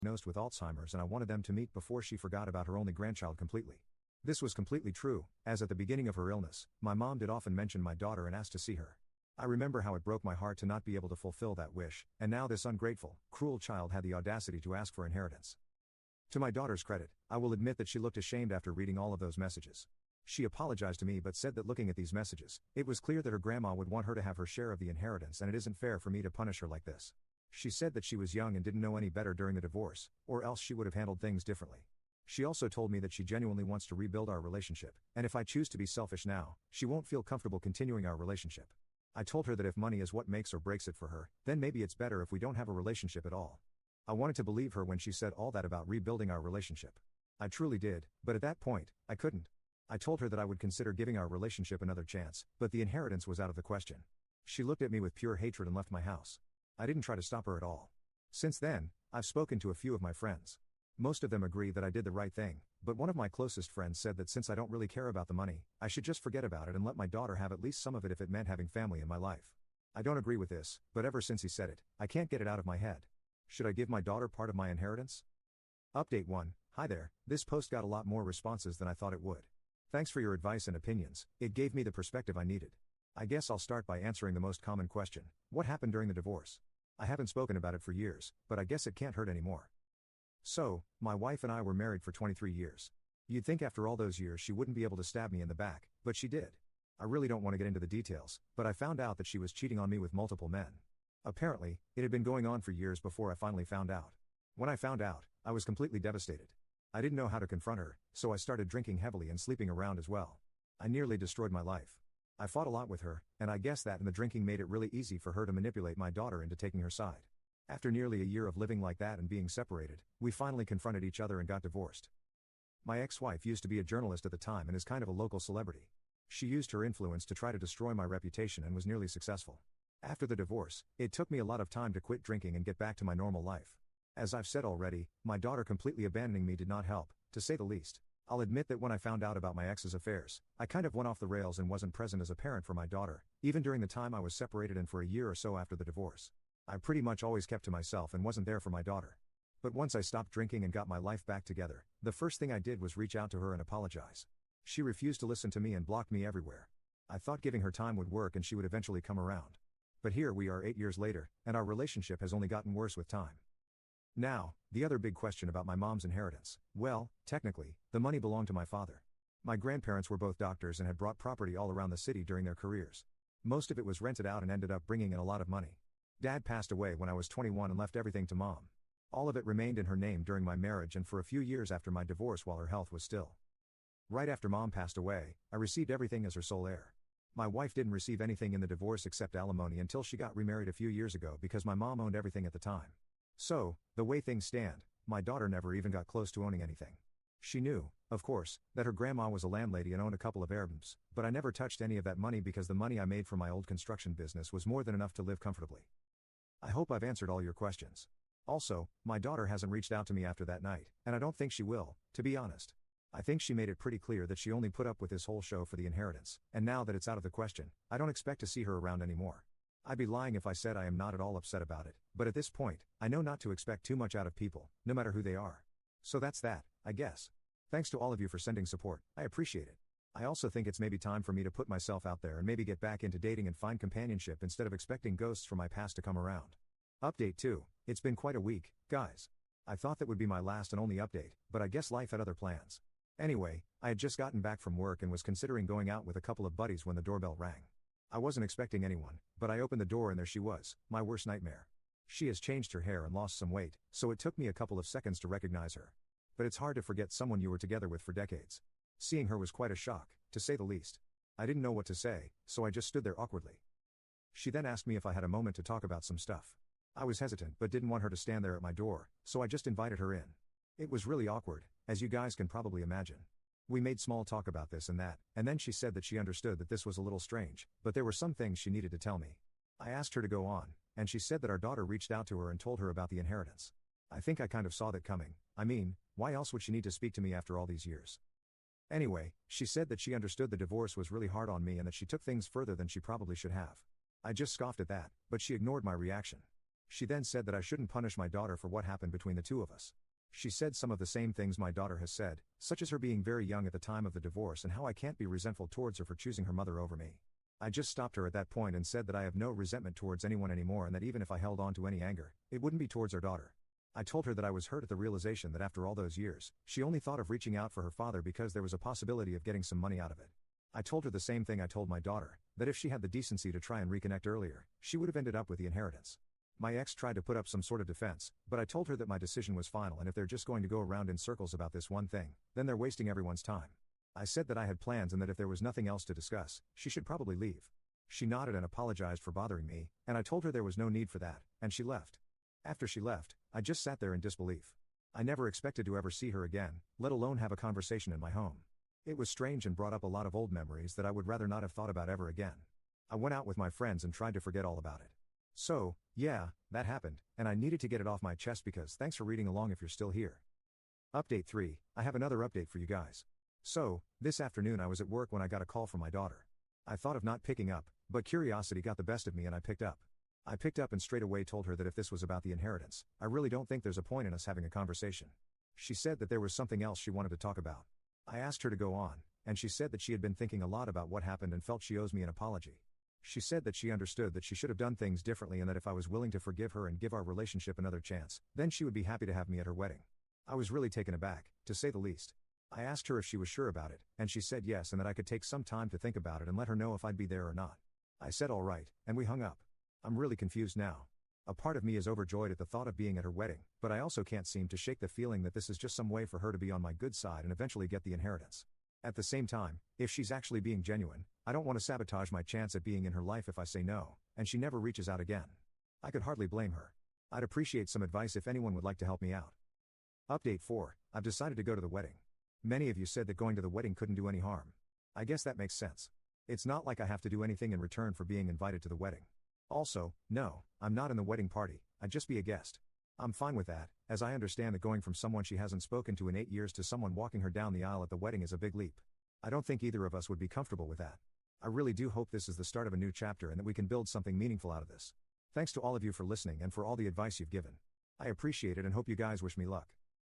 diagnosed with Alzheimer's and I wanted them to meet before she forgot about her only grandchild completely. This was completely true, as at the beginning of her illness, my mom did often mention my daughter and ask to see her. I remember how it broke my heart to not be able to fulfill that wish, and now this ungrateful, cruel child had the audacity to ask for inheritance. To my daughter's credit, I will admit that she looked ashamed after reading all of those messages. She apologized to me but said that looking at these messages, it was clear that her grandma would want her to have her share of the inheritance and it isn't fair for me to punish her like this. She said that she was young and didn't know any better during the divorce, or else she would have handled things differently. She also told me that she genuinely wants to rebuild our relationship, and if I choose to be selfish now, she won't feel comfortable continuing our relationship. I told her that if money is what makes or breaks it for her, then maybe it's better if we don't have a relationship at all. I wanted to believe her when she said all that about rebuilding our relationship. I truly did, but at that point, I couldn't. I told her that I would consider giving our relationship another chance, but the inheritance was out of the question. She looked at me with pure hatred and left my house. I didn't try to stop her at all. Since then, I've spoken to a few of my friends. Most of them agree that I did the right thing, but one of my closest friends said that since I don't really care about the money, I should just forget about it and let my daughter have at least some of it if it meant having family in my life. I don't agree with this, but ever since he said it, I can't get it out of my head. Should I give my daughter part of my inheritance? Update 1. Hi there, this post got a lot more responses than I thought it would. Thanks for your advice and opinions, it gave me the perspective I needed. I guess I'll start by answering the most common question: what happened during the divorce? I haven't spoken about it for years, but I guess it can't hurt anymore. So, my wife and I were married for 23 years. You'd think after all those years she wouldn't be able to stab me in the back, but she did. I really don't want to get into the details, but I found out that she was cheating on me with multiple men. Apparently, it had been going on for years before I finally found out. When I found out, I was completely devastated. I didn't know how to confront her, so I started drinking heavily and sleeping around as well. I nearly destroyed my life. I fought a lot with her, and I guess that and the drinking made it really easy for her to manipulate my daughter into taking her side. After nearly a year of living like that and being separated, we finally confronted each other and got divorced. My ex-wife used to be a journalist at the time and is kind of a local celebrity. She used her influence to try to destroy my reputation and was nearly successful. After the divorce, it took me a lot of time to quit drinking and get back to my normal life. As I've said already, my daughter completely abandoning me did not help, to say the least. I'll admit that when I found out about my ex's affairs, I kind of went off the rails and wasn't present as a parent for my daughter, even during the time I was separated and for a year or so after the divorce. I pretty much always kept to myself and wasn't there for my daughter. But once I stopped drinking and got my life back together, the first thing I did was reach out to her and apologize. She refused to listen to me and blocked me everywhere. I thought giving her time would work and she would eventually come around. But here we are 8 years later, and our relationship has only gotten worse with time. Now, the other big question about my mom's inheritance. Well, technically, the money belonged to my father. My grandparents were both doctors and had brought property all around the city during their careers. Most of it was rented out and ended up bringing in a lot of money. Dad passed away when I was 21 and left everything to Mom. All of it remained in her name during my marriage and for a few years after my divorce while her health was still. Right after Mom passed away, I received everything as her sole heir. My wife didn't receive anything in the divorce except alimony until she got remarried a few years ago because my mom owned everything at the time. So, the way things stand, my daughter never even got close to owning anything. She knew, of course, that her grandma was a landlady and owned a couple of heirlooms, but I never touched any of that money because the money I made from my old construction business was more than enough to live comfortably. I hope I've answered all your questions. Also, my daughter hasn't reached out to me after that night, and I don't think she will, to be honest. I think she made it pretty clear that she only put up with this whole show for the inheritance, and now that it's out of the question, I don't expect to see her around anymore. I'd be lying if I said I am not at all upset about it, but at this point, I know not to expect too much out of people, no matter who they are. So that's that, I guess. Thanks to all of you for sending support, I appreciate it. I also think it's maybe time for me to put myself out there and maybe get back into dating and find companionship instead of expecting ghosts from my past to come around. Update 2, it's been quite a week, guys. I thought that would be my last and only update, but I guess life had other plans. Anyway, I had just gotten back from work and was considering going out with a couple of buddies when the doorbell rang. I wasn't expecting anyone, but I opened the door and there she was, my worst nightmare. She has changed her hair and lost some weight, so it took me a couple of seconds to recognize her. But it's hard to forget someone you were together with for decades. Seeing her was quite a shock, to say the least. I didn't know what to say, so I just stood there awkwardly. She then asked me if I had a moment to talk about some stuff. I was hesitant but didn't want her to stand there at my door, so I just invited her in. It was really awkward, as you guys can probably imagine. We made small talk about this and that, and then she said that she understood that this was a little strange, but there were some things she needed to tell me. I asked her to go on, and she said that our daughter reached out to her and told her about the inheritance. I think I kind of saw that coming. I mean, why else would she need to speak to me after all these years? Anyway, she said that she understood the divorce was really hard on me and that she took things further than she probably should have. I just scoffed at that, but she ignored my reaction. She then said that I shouldn't punish my daughter for what happened between the two of us. She said some of the same things my daughter has said, such as her being very young at the time of the divorce and how I can't be resentful towards her for choosing her mother over me. I just stopped her at that point and said that I have no resentment towards anyone anymore and that even if I held on to any anger, it wouldn't be towards our daughter. I told her that I was hurt at the realization that after all those years, she only thought of reaching out for her father because there was a possibility of getting some money out of it. I told her the same thing I told my daughter, that if she had the decency to try and reconnect earlier, she would have ended up with the inheritance. My ex tried to put up some sort of defense, but I told her that my decision was final and if they're just going to go around in circles about this one thing, then they're wasting everyone's time. I said that I had plans and that if there was nothing else to discuss, she should probably leave. She nodded and apologized for bothering me, and I told her there was no need for that, and she left. After she left, I just sat there in disbelief. I never expected to ever see her again, let alone have a conversation in my home. It was strange and brought up a lot of old memories that I would rather not have thought about ever again. I went out with my friends and tried to forget all about it. So, yeah, that happened, and I needed to get it off my chest because thanks for reading along if you're still here. Update 3, I have another update for you guys. So, this afternoon I was at work when I got a call from my daughter. I thought of not picking up, but curiosity got the best of me and I picked up. I picked up and straight away told her that if this was about the inheritance, I really don't think there's a point in us having a conversation. She said that there was something else she wanted to talk about. I asked her to go on, and she said that she had been thinking a lot about what happened and felt she owes me an apology. She said that she understood that she should have done things differently and that if I was willing to forgive her and give our relationship another chance, then she would be happy to have me at her wedding. I was really taken aback, to say the least. I asked her if she was sure about it, and she said yes and that I could take some time to think about it and let her know if I'd be there or not. I said all right, and we hung up. I'm really confused now. A part of me is overjoyed at the thought of being at her wedding, but I also can't seem to shake the feeling that this is just some way for her to be on my good side and eventually get the inheritance. At the same time, if she's actually being genuine, I don't want to sabotage my chance at being in her life if I say no, and she never reaches out again. I could hardly blame her. I'd appreciate some advice if anyone would like to help me out. Update 4, I've decided to go to the wedding. Many of you said that going to the wedding couldn't do any harm. I guess that makes sense. It's not like I have to do anything in return for being invited to the wedding. Also, no, I'm not in the wedding party, I'd just be a guest. I'm fine with that, as I understand that going from someone she hasn't spoken to in 8 years to someone walking her down the aisle at the wedding is a big leap. I don't think either of us would be comfortable with that. I really do hope this is the start of a new chapter and that we can build something meaningful out of this. Thanks to all of you for listening and for all the advice you've given. I appreciate it and hope you guys wish me luck.